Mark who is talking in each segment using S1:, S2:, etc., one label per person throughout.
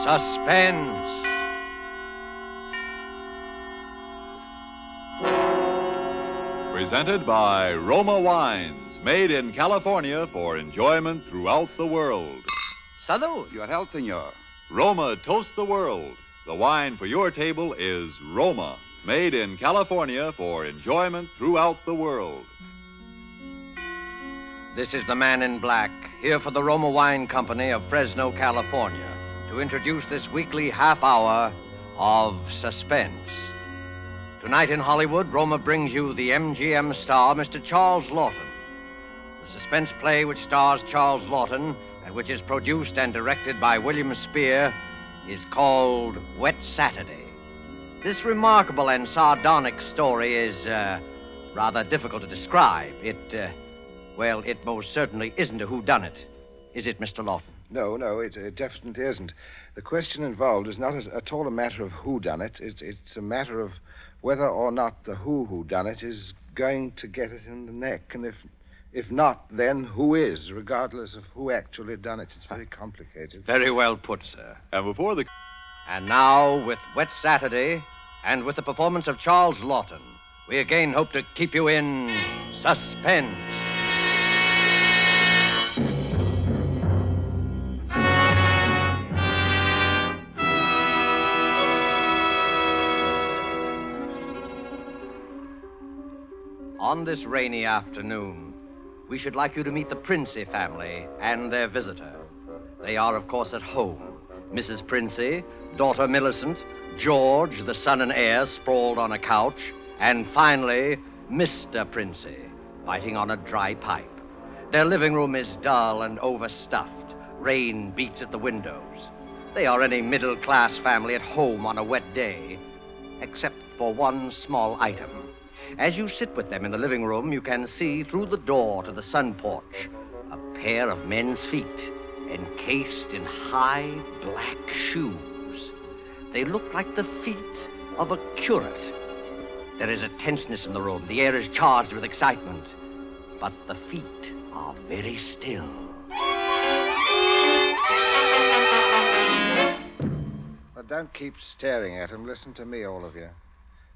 S1: Suspense.
S2: Presented by Roma Wines, made in California for enjoyment throughout the world.
S3: Salud, your health, senor.
S2: Roma toasts the world. The wine for your table is Roma, made in California for enjoyment throughout the world.
S1: This is the man in black, here for the Roma Wine Company of Fresno, California, to introduce this weekly half hour of Suspense. Tonight in Hollywood, Roma brings you the MGM star, Mr. Charles Lawton. The suspense play which stars Charles Lawton and which is produced and directed by William Spear is called Wet Saturday. This remarkable and sardonic story is rather difficult to describe. It most certainly isn't a whodunit. Is it, Mr. Lawton?
S4: No, it definitely isn't. The question involved is not at all a matter of who done it. It's a matter of whether or not the who done it is going to get it in the neck. And if not, then who is, regardless of who actually done it. It's very complicated.
S1: Very well put, sir.
S2: And
S1: And now, with Wet Saturday, and with the performance of Charles Lawton, we again hope to keep you in suspense. On this rainy afternoon, we should like you to meet the Princey family and their visitor. They are, of course, at home. Mrs. Princey, daughter Millicent, George, the son and heir, sprawled on a couch, and finally, Mr. Princey, biting on a dry pipe. Their living room is dull and overstuffed. Rain beats at the windows. They are any middle-class family at home on a wet day, except for one small item. As you sit with them in the living room, you can see through the door to the sun porch a pair of men's feet encased in high black shoes. They look like the feet of a curate. There is a tenseness in the room. The air is charged with excitement. But the feet are very still.
S4: But don't keep staring at him. Listen to me, all of you.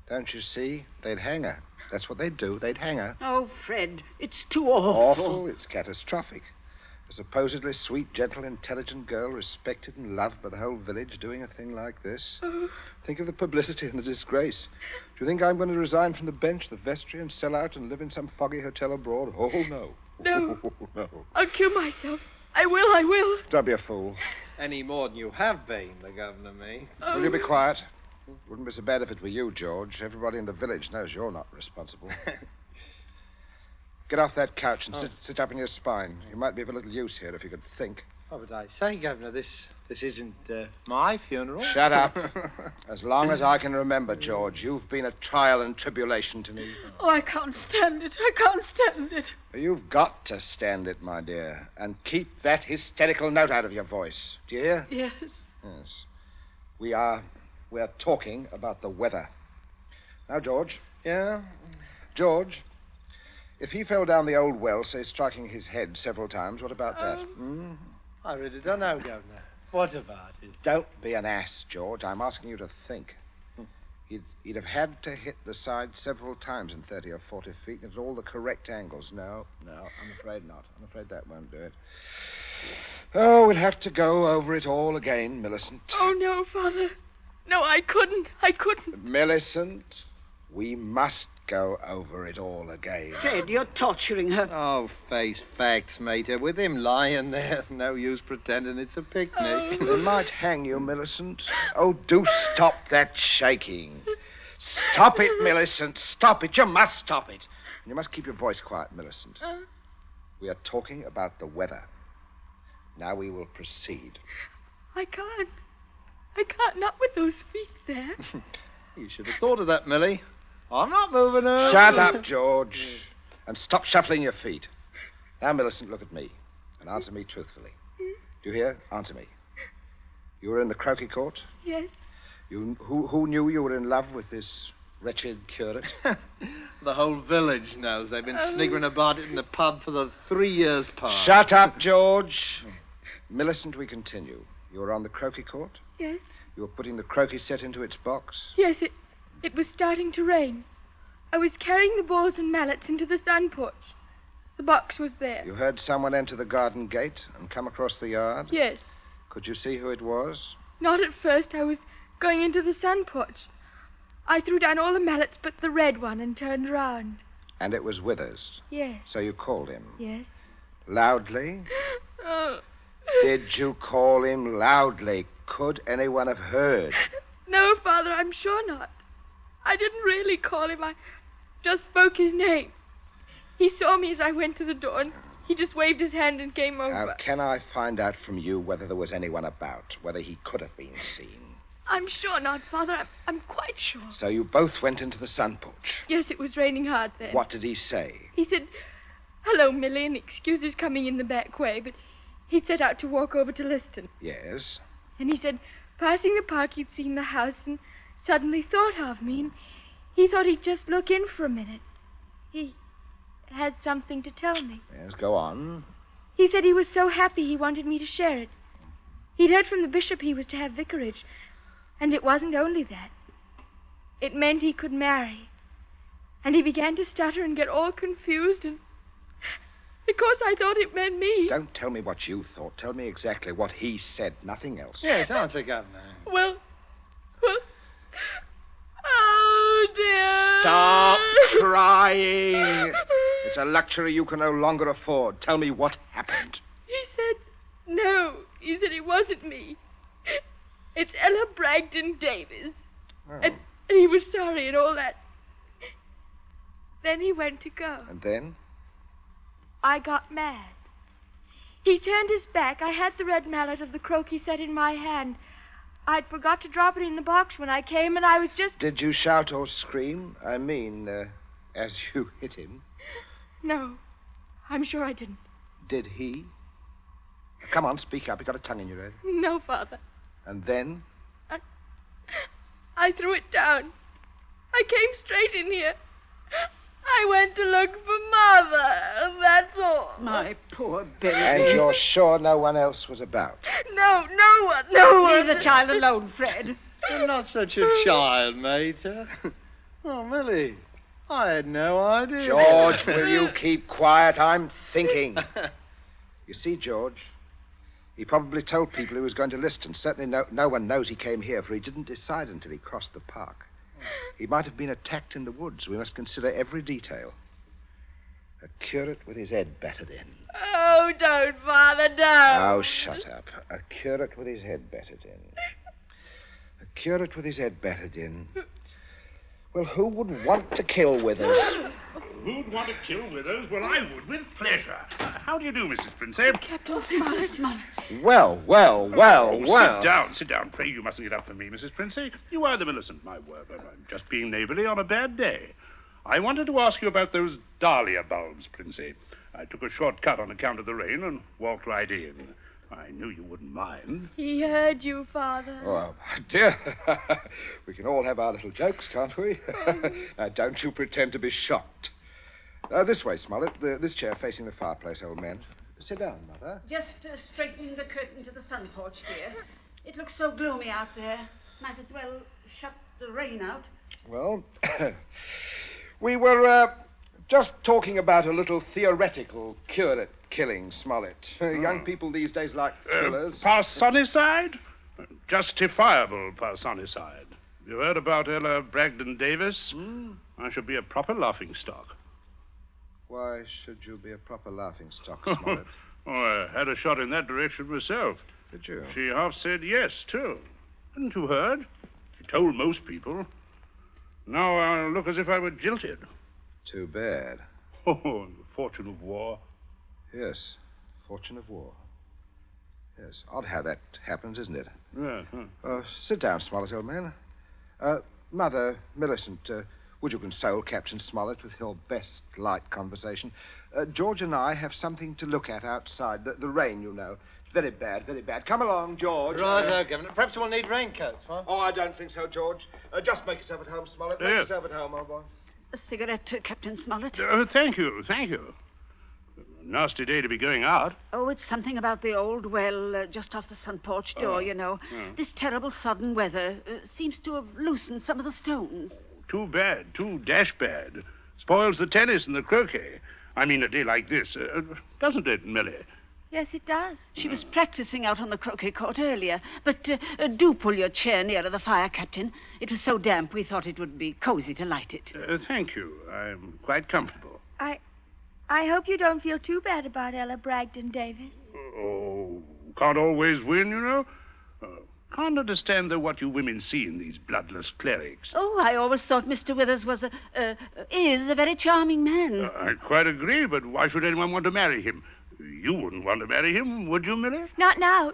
S4: Don't you see? They'd hang her. That's what they'd do. They'd hang her.
S5: Oh, Fred, it's too awful.
S4: Awful? It's catastrophic. A supposedly sweet, gentle, intelligent girl, respected and loved by the whole village, doing a thing like this. Think of the publicity and the disgrace. Do you think I'm going to resign from the bench, the vestry, and sell out and live in some foggy hotel abroad? Oh, no.
S5: No.
S4: No.
S5: I'll kill myself. I will.
S4: Don't be a fool.
S6: Any more than you have been, the governor may.
S4: Will you be quiet? Wouldn't be so bad if it were you, George. Everybody in the village knows you're not responsible. Get off that couch and sit up in your spine. You might be of a little use here if you could think.
S6: Oh, but I say, Governor, this isn't my funeral.
S4: Shut up. As long as I can remember, George, you've been a trial and tribulation to me.
S5: Oh, I can't stand it.
S4: You've got to stand it, my dear, and keep that hysterical note out of your voice. Do you hear?
S5: Yes.
S4: Yes. We're talking about the weather. Now, George.
S6: Yeah?
S4: George, if he fell down the old well, say, striking his head several times, what about that?
S6: I really don't know, Governor. What about it?
S4: Don't be an ass, George. I'm asking you to think. He'd have had to hit the side several times in 30 or 40 feet and at all the correct angles. No, I'm afraid not. I'm afraid that won't do it. Oh, we'll have to go over it all again, Millicent.
S5: Oh, no, Father. No, I couldn't.
S4: Millicent, we must go over it all again.
S5: Fred, you're torturing her.
S6: Oh, face facts, mater. With him lying there, no use pretending it's a picnic.
S4: They might hang you, Millicent. Oh, do stop that shaking. Stop it, Millicent. Stop it. You must stop it. And you must keep your voice quiet, Millicent. We are talking about the weather. Now we will proceed.
S5: I can't, not with those feet there.
S6: You should have thought of that, Millie. I'm not moving her.
S4: Shut up, George. And stop shuffling your feet. Now, Millicent, look at me. And answer me truthfully. Do you hear? Answer me. You were in the croquet court?
S5: Yes.
S4: Who knew you were in love with this wretched curate?
S6: The whole village knows. They've been sniggering about it in the pub for the 3 years past.
S4: Shut up, George. Millicent, we continue. You were on the croquet court?
S5: Yes.
S4: You were putting the croquet set into its box?
S5: Yes, it was starting to rain. I was carrying the balls and mallets into the sun porch. The box was there.
S4: You heard someone enter the garden gate and come across the yard?
S5: Yes.
S4: Could you see who it was?
S5: Not at first. I was going into the sun porch. I threw down all the mallets but the red one and turned round.
S4: And it was Withers?
S5: Yes.
S4: So you called him?
S5: Yes.
S4: Loudly?
S5: Oh.
S4: Did you call him loudly? Could anyone have heard?
S5: No, Father, I'm sure not. I didn't really call him. I just spoke his name. He saw me as I went to the door, and he just waved his hand and came over.
S4: Now, can I find out from you whether there was anyone about, whether he could have been seen?
S5: I'm sure not, Father. I'm quite sure.
S4: So you both went into the sun porch?
S5: Yes, it was raining hard then.
S4: What did he say?
S5: He said, "Hello, Millie," and excuse his coming in the back way, but he'd set out to walk over to Liston.
S4: Yes?
S5: And he said, passing the park, he'd seen the house and suddenly thought of me, and he thought he'd just look in for a minute. He had something to tell me.
S4: Yes, go on.
S5: He said he was so happy he wanted me to share it. He'd heard from the bishop he was to have vicarage, and it wasn't only that. It meant he could marry. And he began to stutter and get all confused, and because I thought it meant me.
S4: Don't tell me what you thought. Tell me exactly what he said, nothing else.
S6: Yes, answer, Governor.
S5: Well, oh, dear.
S4: Stop crying. It's a luxury you can no longer afford. Tell me what happened.
S5: He said, no. He said it wasn't me. It's Ella Bragdon Davis.
S4: Oh.
S5: And he was sorry and all that. Then he went to go.
S4: And then?
S5: I got mad. He turned his back. I had the red mallet of the croquet set in my hand. I'd forgot to drop it in the box when I came, and I was just...
S4: Did you shout or scream? I mean, as you hit him?
S5: No, I'm sure I didn't.
S4: Did he? Come on, speak up. You've got a tongue in your head.
S5: No, Father.
S4: And then?
S5: I threw it down. I came straight in here. I went to look for Mother, that's all.
S7: My poor baby.
S4: And you're sure no one else was about?
S5: No one.
S7: Leave the child alone, Fred.
S6: You're not such a child, Mater. Oh, Millie, I had no idea.
S4: George, will you keep quiet? I'm thinking. You see, George, he probably told people he was going to Liston. Certainly no one knows he came here, for he didn't decide until he crossed the park. He might have been attacked in the woods. We must consider every detail. A curate with his head battered in.
S5: Oh, don't, Father, don't.
S4: Oh, shut up. A curate with his head battered in. A curate with his head battered in. Well, who would want to kill Withers?
S8: Who'd want to kill Withers? Well, I would, with pleasure. How do you do, Mrs. Prinsep?
S7: Captain Smollett.
S4: Well.
S8: Sit down. Pray, you mustn't get up for me, Mrs. Prinsep. You are the Millicent, my word. I'm just being neighborly on a bad day. I wanted to ask you about those dahlia bulbs, Prinsep. I took a short cut on account of the rain and walked right in. I knew you wouldn't mind.
S5: He heard you, Father.
S4: Oh, dear. We can all have our little jokes, can't we? Now, don't you pretend to be shocked. This way, Smollett. This chair facing the fireplace, old man. Sit down, Mother.
S7: Just straightening the curtain to the sun porch, dear. It looks so gloomy out there. Might as well shut the rain out.
S4: Well, we were just talking about a little theoretical curate killing, Smollett. Young people these days like thrillers.
S8: Parsonicide? Justifiable parsonicide. You heard about Ella Bragdon Davis? I should be a proper laughingstock.
S4: Why should you be a proper laughingstock, Smollett?
S8: Oh, I had a shot in that direction myself.
S4: Did you?
S8: She half said yes, too. Hadn't you heard? She told most people. Now I'll look as if I were jilted.
S4: Too bad.
S8: Oh, the fortune of war.
S4: Yes, fortune of war. Yes, odd how that happens, isn't it?
S8: Yeah.
S4: Sit down, Smollett, old man. Mother, Millicent, would you console Captain Smollett with your best light conversation? George and I have something to look at outside. The rain, you know. It's very bad, very bad. Come along, George.
S6: Right, Governor. Perhaps we'll need raincoats, huh?
S4: Oh, I don't think so, George. Just make yourself at home, Smollett. Make yourself at home, old boy.
S7: A cigarette, Captain Smollett.
S8: Thank you. Nasty day to be going out.
S7: Oh, it's something about the old well just off the sun porch door, you know. This terrible sudden weather seems to have loosened some of the stones.
S8: Too bad. Too dash bad. Spoils the tennis and the croquet. I mean, a day like this. Doesn't it, Millie?
S5: Yes, it does.
S7: She was practicing out on the croquet court earlier. But do pull your chair nearer the fire, Captain. It was so damp we thought it would be cozy to light it.
S8: Thank you. I'm quite comfortable.
S5: I hope you don't feel too bad about Ella Bragdon, Davis.
S8: Oh, can't always win, you know. Can't understand, though, what you women see in these bloodless clerics.
S7: Oh, I always thought Mr. Withers was is a very charming man.
S8: I quite agree, but why should anyone want to marry him? You wouldn't want to marry him, would you, Millie?
S5: Not now.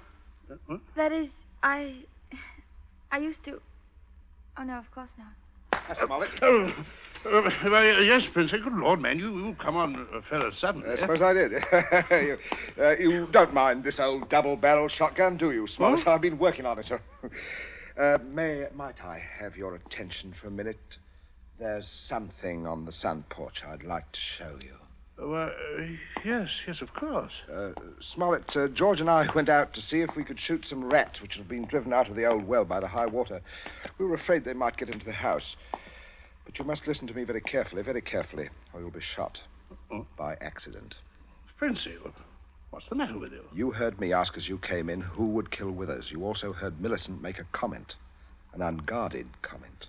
S8: What?
S5: That is, I used to. Oh, no, of course not.
S4: Smollett.
S8: Well, yes, Princey. Good Lord, man, you come on a fellow suddenly.
S4: I suppose I did. You don't mind this old double-barrel shotgun, do you, Smollett? I've been working on it, sir. Might I have your attention for a minute? There's something on the sun porch I'd like to show you.
S8: Yes, of course.
S4: Smollett, George and I went out to see if we could shoot some rats which had been driven out of the old well by the high water. We were afraid they might get into the house. But you must listen to me very carefully, or you'll be shot. By accident.
S8: Princey, what's the matter with you?
S4: You heard me ask as you came in who would kill Withers. You also heard Millicent make a comment. An unguarded comment.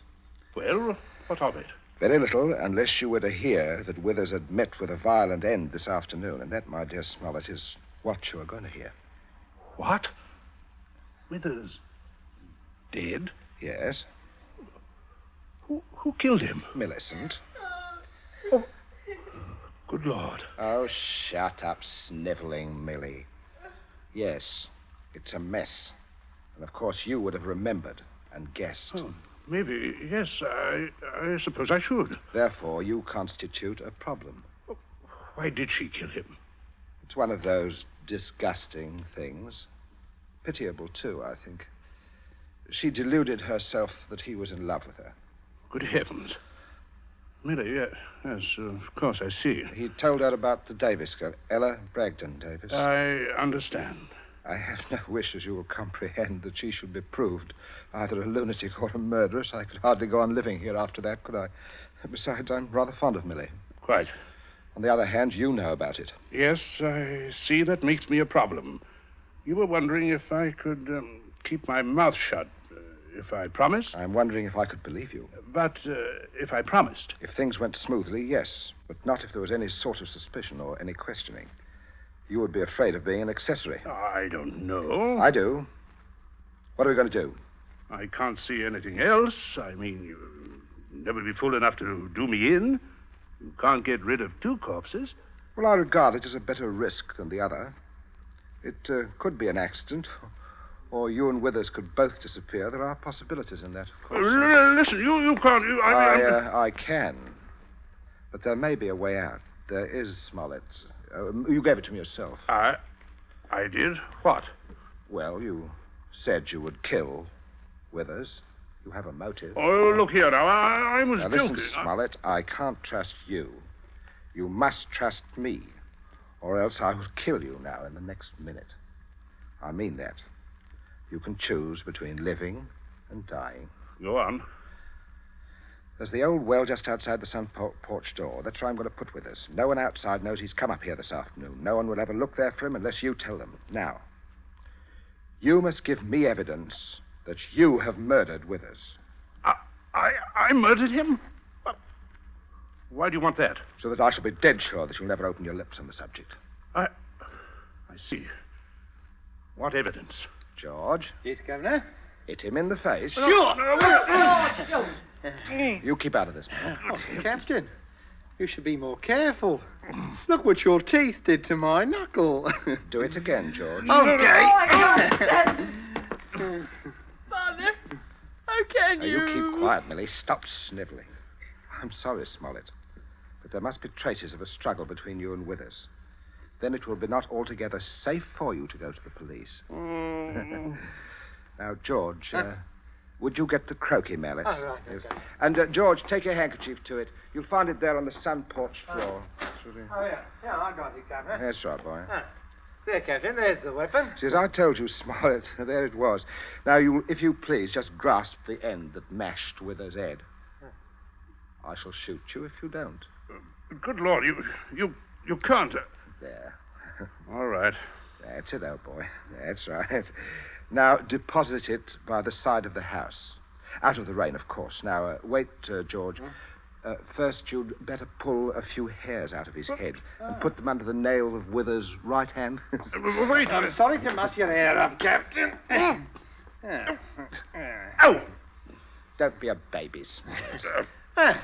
S8: Well, what of it?
S4: Very little, unless you were to hear that Withers had met with a violent end this afternoon. And that, my dear Smollett, is what you are going to hear.
S8: What? Withers dead?
S4: Yes.
S8: Who killed him?
S4: Millicent.
S8: Oh, good Lord.
S4: Oh, shut up, sniveling Millie. Yes, it's a mess. And of course you would have remembered and guessed.
S8: Oh, maybe, yes, I suppose I should.
S4: Therefore, you constitute a problem.
S8: Why did she kill him?
S4: It's one of those disgusting things. Pitiable, too, I think. She deluded herself that he was in love with her.
S8: Good heavens. Millie, yes, of course, I see.
S4: He told her about the Davis girl, Ella Bragdon, Davis.
S8: I understand.
S4: I have no wish, as you will comprehend, that she should be proved either a lunatic or a murderess. I could hardly go on living here after that, could I? Besides, I'm rather fond of Millie.
S8: Quite.
S4: On the other hand, you know about it.
S8: Yes, I see. That makes me a problem. You were wondering if I could keep my mouth shut. If I promised?
S4: I'm wondering if I could believe you.
S8: But if I promised?
S4: If things went smoothly, yes. But not if there was any sort of suspicion or any questioning. You would be afraid of being an accessory.
S8: I don't know.
S4: I do. What are we going to do?
S8: I can't see anything else. I mean, you'll never be fool enough to do me in. You can't get rid of two corpses.
S4: Well, I regard it as a better risk than the other. It could be an accident. Or you and Withers could both disappear. There are possibilities in that, of course.
S8: Listen, you can't...
S4: I can. But there may be a way out. There is, Smollett. You gave it to me yourself.
S8: I did? What?
S4: Well, you said you would kill Withers. You have a motive.
S8: Oh, look here now. I was joking.
S4: Listen, Smollett, I can't trust you. You must trust me. Or else I will kill you now in the next minute. I mean that. You can choose between living and dying.
S8: Go on.
S4: There's the old well just outside the sun porch door. That's where I'm going to put Withers. No one outside knows he's come up here this afternoon. No one will ever look there for him unless you tell them. Now, you must give me evidence that you have murdered Withers.
S8: I murdered him? Why do you want that?
S4: So that I shall be dead sure that you'll never open your lips on the subject.
S8: I see. What evidence?
S4: George?
S6: Yes, Governor?
S4: Hit him in the face.
S6: Sure.
S4: You keep out of this, man.
S6: Oh, Captain, you should be more careful. Look what your teeth did to my knuckle.
S4: Do it again, George.
S6: Okay.
S5: Father, how can
S4: You keep quiet, Millie. Stop sniveling. I'm sorry, Smollett, but there must be traces of a struggle between you and Withers. Then it will be not altogether safe for you to go to the police. Now, George, would you get the croquet mallet?
S6: Oh, right.
S4: Yes. And, George, take your handkerchief to it. You'll find it there on the sun porch floor. really...
S6: Oh, yeah. Yeah, I got it, Captain.
S4: That's right, boy.
S6: There, Captain, there's the weapon.
S4: See, as I told you, Smollett, there it was. Now, if you please, just grasp the end that mashed Withers' head. I shall shoot you if you don't.
S8: Good Lord, you can't.
S4: There.
S8: All right.
S4: That's it, old boy. That's right. Now, deposit it by the side of the house. Out of the rain, of course. Now, wait, George. First, you'd better pull a few hairs out of his head and put them under the nail of Withers' right hand.
S8: Wait.
S6: I'm sorry to mess your hair up, Captain.
S8: Ow!
S4: Don't be a baby,
S6: Smollett.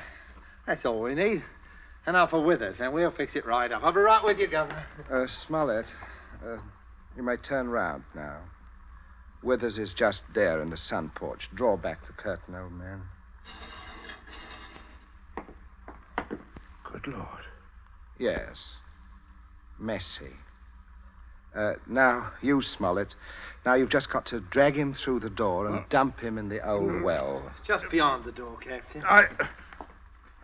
S6: That's all we need. And now for Withers, and we'll fix it right up. I'll be right with you, Governor.
S4: Smollett, you may turn round now. Withers is just there in the sun porch. Draw back the curtain, old man.
S8: Good Lord.
S4: Yes. Messy. Now, you, Smollett. Now, you've just got to drag him through the door and dump him in the old well.
S6: Just beyond the door, Captain.
S8: I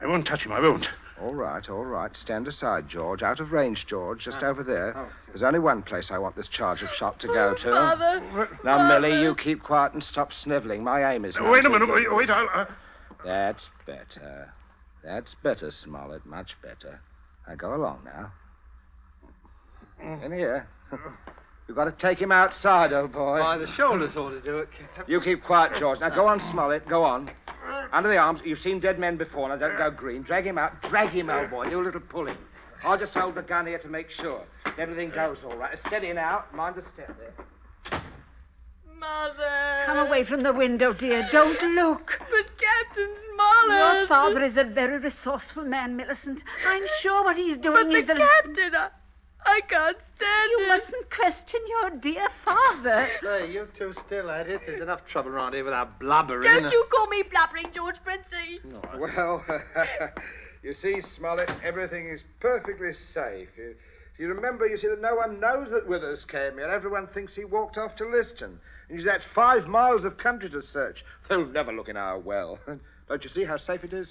S8: won't touch him, I won't.
S4: All right. Stand aside, George. Out of range, George. Just over there. There's only one place I want this charge of shot to go to.
S5: Father.
S4: Now, Millie, you keep quiet and stop sniveling. My aim is...
S8: Wait a minute. Wait, I'll...
S4: That's better. That's better, Smollett. Much better. Now, go along now. In here. You've got to take him outside, old boy.
S6: By the shoulders ought to do it, Captain.
S4: You keep quiet, George. Now, go on, Smollett. Go on. Under the arms. You've seen dead men before. Now, don't go green. Drag him out. Drag him, old boy. Do a little pulling. I'll just hold the gun here to make sure. Everything goes all right. Steady now. Mind the step there.
S5: Mother.
S7: Come away from the window, dear. Don't look.
S5: But Captain Smollett.
S7: Your father is a very resourceful man, Millicent. I'm sure what he's doing
S5: But
S7: is
S5: the captain, I can't stand
S7: You
S5: it.
S7: mustn't question your dear father.
S6: Say, you two still at it. There's enough trouble around here without blabbering.
S5: Don't you call me blabbering, George Princey.
S6: No,
S4: Well, you see, Smollett, everything is perfectly safe. You remember, that no one knows that Withers came here. Everyone thinks he walked off to Liston. And that's 5 miles of country to search. They'll never look in our well. Don't you see how safe it is?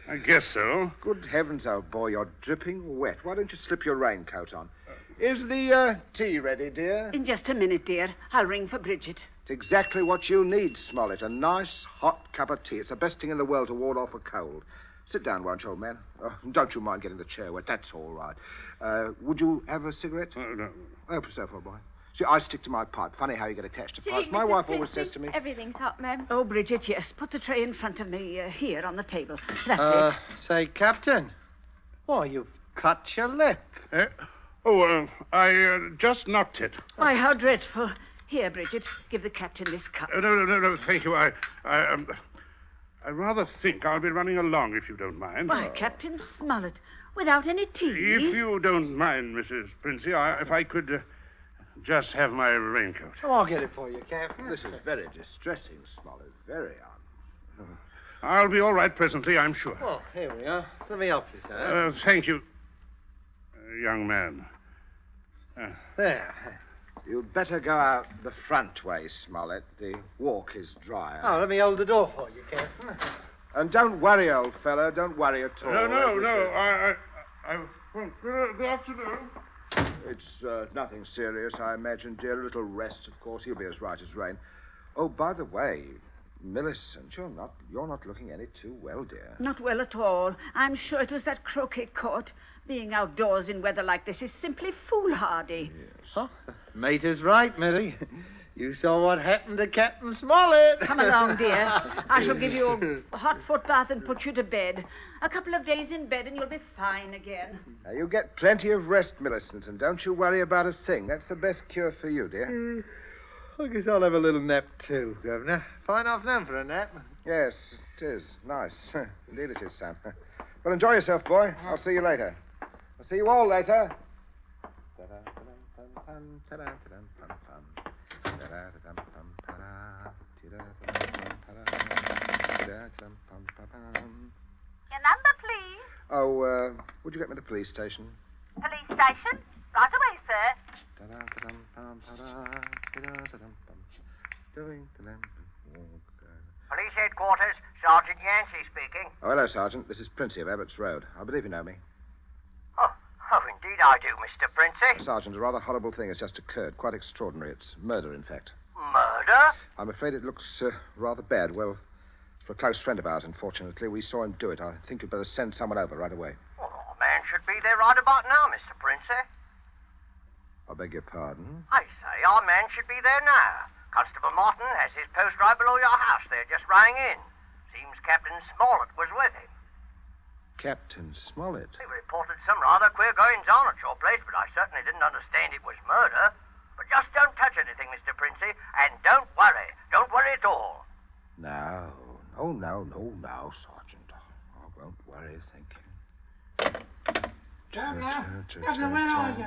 S8: I guess so.
S4: Good heavens, old boy, you're dripping wet. Why don't you slip your raincoat on? Is the tea ready, dear?
S7: In just a minute, dear. I'll ring for Bridget.
S4: It's exactly what you need, Smollett. A nice, hot cup of tea. It's the best thing in the world to ward off a cold. Sit down, won't you, old man? Don't you mind getting the chair wet. That's all right. Would you have a cigarette?
S8: No.
S4: Help yourself, old boy. See, I stick to my pipe. Funny how you get attached to pipes. My wife always says to me...
S5: Everything's hot, ma'am.
S7: Oh, Bridget, yes. Put the tray in front of me here on the table. That's it.
S6: Say, Captain. Why, you've cut your lip.
S8: I just knocked it.
S7: Why, how dreadful. Here, Bridget, give the captain this cup.
S8: No, thank you. I rather think I'll be running along, if you don't mind.
S7: Why, Captain Smollett, without any tea?
S8: If you don't mind, Mrs. Princey, if I could just have my raincoat.
S6: Oh, I'll get it for you, Captain.
S4: This is very distressing, Smollett. Very odd.
S8: I'll be all right presently, I'm sure.
S6: Oh, here we are. Let me help you, sir.
S8: Thank you, young man.
S6: There.
S4: You'd better go out the front way, Smollett. The walk is drier.
S6: Oh, let me hold the door for you, Captain.
S4: And don't worry, old fellow. Don't worry at all.
S8: No. I won't. Good afternoon.
S4: It's nothing serious, I imagine, dear. A little rest, of course. He'll be as right as rain. Oh, by the way, Millicent, you're not looking any too well, dear.
S7: Not well at all. I'm sure it was that croquet court. Being outdoors in weather like this is simply foolhardy.
S4: Yes.
S6: Oh, mate is right, Millie. You saw what happened to Captain Smollett.
S7: Come along, dear. I shall give you a hot foot bath and put you to bed. A couple of days in bed and you'll be fine again.
S4: Now, you get plenty of rest, Millicent, and don't you worry about a thing. That's the best cure for you, dear.
S6: I guess I'll have a little nap, too, Governor. Fine off now for a nap.
S4: Yes, it is. Nice. Indeed it is, Sam. Well, enjoy yourself, boy. I'll see you later. I'll see you all later.
S9: Your number, please.
S4: Oh, would you get me to the police station?
S9: Police station. Right away, sir.
S1: Police headquarters, Sergeant Yancey speaking.
S4: Oh, hello, Sergeant. This is Princey of Abbott's Road. I believe you know me.
S9: Princey?
S4: Sergeant, a rather horrible thing has just occurred. Quite extraordinary. It's murder, in fact.
S9: Murder?
S4: I'm afraid it looks rather bad. Well, for a close friend of ours, unfortunately, we saw him do it. I think you'd better send someone over right away.
S9: Well, a man should be there right about now, Mr. Princey.
S4: I beg your pardon?
S9: I say, our man should be there now. Constable Martin has his post right below your house there, just rang in. Seems Captain Smollett was with him.
S4: Captain Smollett?
S9: He reported some rather queer goings-on at your place, but I certainly didn't understand it was murder. But just don't touch anything, Mr. Princey, and don't worry. Don't worry at all.
S4: No, Sergeant. I won't worry, thank you.
S6: Governor, where are you?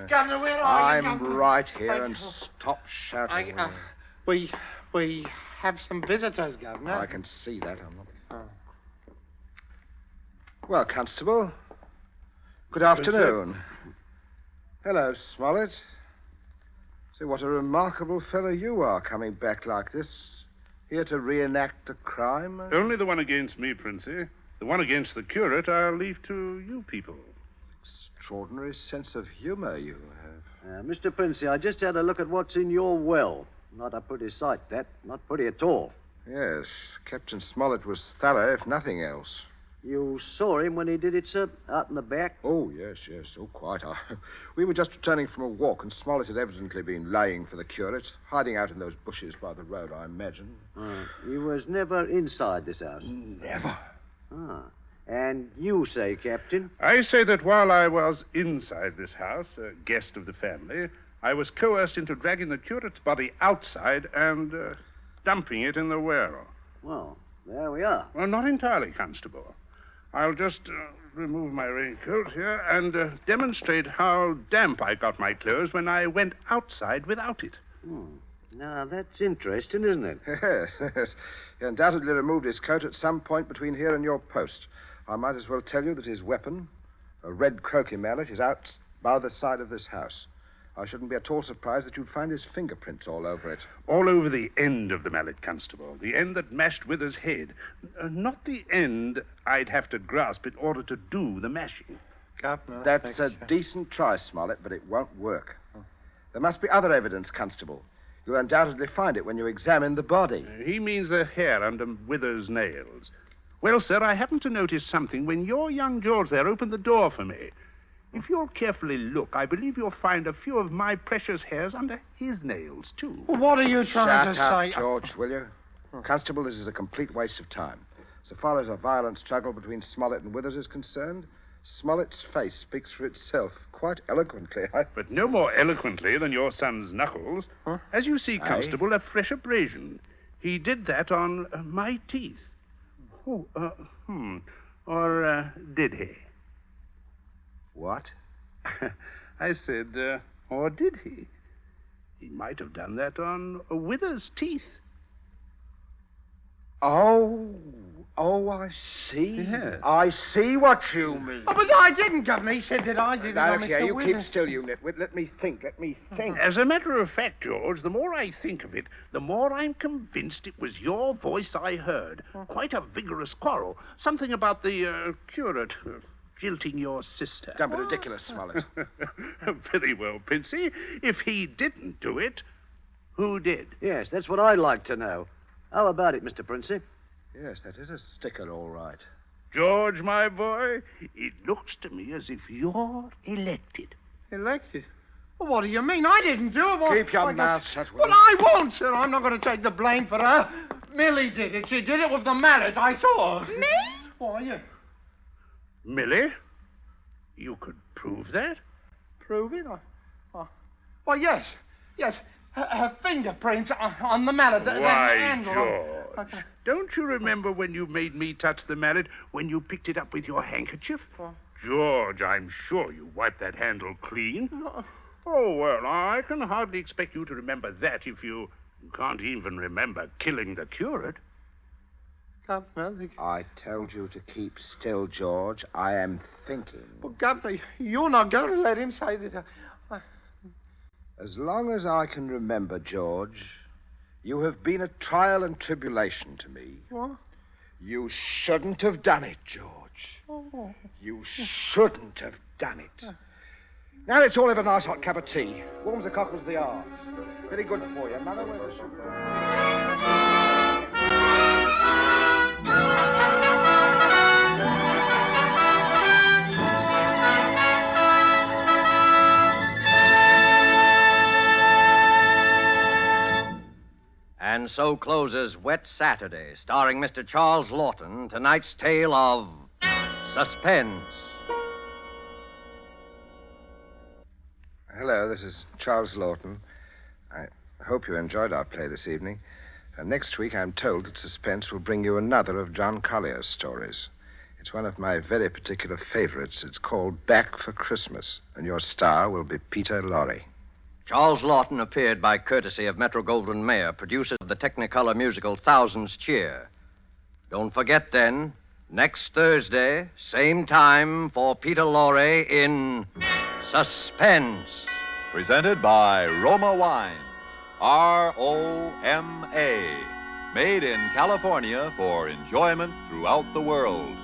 S6: Governor, where are you?
S4: I'm right here, and stop shouting.
S6: We have some visitors, Governor.
S4: I can see that. I'm not... Well, Constable, good afternoon. Hello, Smollett. See, what a remarkable fellow you are, coming back like this. Here to reenact a crime.
S8: Only the one against me, Princey. The one against the curate I'll leave to you people.
S4: Extraordinary sense of humor you have.
S10: Mr. Princey, I just had a look at what's in your well. Not a pretty sight, that. Not pretty at all.
S4: Yes, Captain Smollett was thorough, if nothing else.
S10: You saw him when he did it, sir, out in the back?
S4: Oh, yes. Oh, quite. We were just returning from a walk, and Smollett had evidently been laying for the curate, hiding out in those bushes by the road, I imagine.
S10: He was never inside this house?
S4: Never.
S10: And you say, Captain?
S8: I say that while I was inside this house, a guest of the family, I was coerced into dragging the curate's body outside and dumping it in the well.
S10: Well, there we are.
S8: Well, not entirely, Constable. I'll just remove my raincoat here and demonstrate how damp I got my clothes when I went outside without it.
S10: Now, that's interesting, isn't it?
S4: Yes. He undoubtedly removed his coat at some point between here and your post. I might as well tell you that his weapon, a red croquet mallet, is out by the side of this house. I shouldn't be at all surprised that you'd find his fingerprints all over it.
S8: All over the end of the mallet, Constable. The end that mashed Withers' head. Not the end I'd have to grasp in order to do the mashing.
S6: Governor,
S4: that's a decent try, Smollett, but it won't work. There must be other evidence, Constable. You'll undoubtedly find it when you examine the body.
S8: He means the hair under Withers' nails. Well, sir, I happened to notice something when your young George there opened the door for me. If you'll carefully look, I believe you'll find a few of my precious hairs under his nails, too.
S6: Well, what are you trying to
S4: Shut up,
S6: say?
S4: George, will you? Constable, this is a complete waste of time. So far as a violent struggle between Smollett and Withers is concerned, Smollett's face speaks for itself quite eloquently.
S8: But no more eloquently than your son's knuckles.
S6: Huh?
S8: As you see, Constable, a fresh abrasion. He did that on my teeth. Or did he?
S4: What?
S8: I said, or did he? He might have done that on Withers' teeth.
S4: Oh, I see.
S8: Yes.
S4: I see what you mean.
S6: Oh, but I didn't, Governor. He said that I did it on
S4: here,
S6: Mr.
S4: you
S6: Withers.
S4: keep still, you nitwit. Let me think.
S8: As a matter of fact, George, the more I think of it, the more I'm convinced it was your voice I heard. Quite a vigorous quarrel. Something about the curate jilting your sister.
S4: Don't be ridiculous, Smollett.
S8: Very well, Princey. If he didn't do it, who did?
S10: Yes, that's what I'd like to know. How about it, Mr. Princey?
S4: Yes, that is a sticker, all right.
S8: George, my boy, it looks to me as if you're elected.
S6: Elected? Well, what do you mean? I didn't do it.
S4: Keep your mouth shut, will
S6: Well,
S4: you?
S6: I won't, sir. I'm not going to take the blame for her. Millie did it. She did it with the mallet. I saw her.
S5: Me?
S6: Why, yeah.
S8: Millie? You could prove that?
S6: Prove it? Well, yes. Yes. Her fingerprints on the mallet.
S8: Why,
S6: the handle.
S8: George, don't you remember when you made me touch the mallet when you picked it up with your handkerchief? George, I'm sure you wiped that handle clean. Oh, well, I can hardly expect you to remember that if you can't even remember killing the curate.
S4: I told you to keep still, George. I am thinking.
S6: Well, Governor, you're not going to let him say that.
S4: As long as I can remember, George, you have been a trial and tribulation to me.
S6: What?
S4: You shouldn't have done it, George.
S6: Oh.
S4: You shouldn't have done it. Now let's all have a nice hot cup of tea. Warms the cockles of the arms. Very good for you, Mother. Where's the sugar?
S1: And so closes Wet Saturday, starring Mr. Charles Lawton, tonight's tale of Suspense.
S4: Hello, this is Charles Lawton. I hope you enjoyed our play this evening. Next week, I'm told that Suspense will bring you another of John Collier's stories. It's one of my very particular favorites. It's called Back for Christmas, and your star will be Peter Lorre.
S1: Charles Lawton appeared by courtesy of Metro-Goldwyn-Mayer, producer of the Technicolor musical Thousands Cheer. Don't forget, then, next Thursday, same time, for Peter Lorre in Suspense.
S2: Presented by Roma Wines. R-O-M-A. Made in California for enjoyment throughout the world.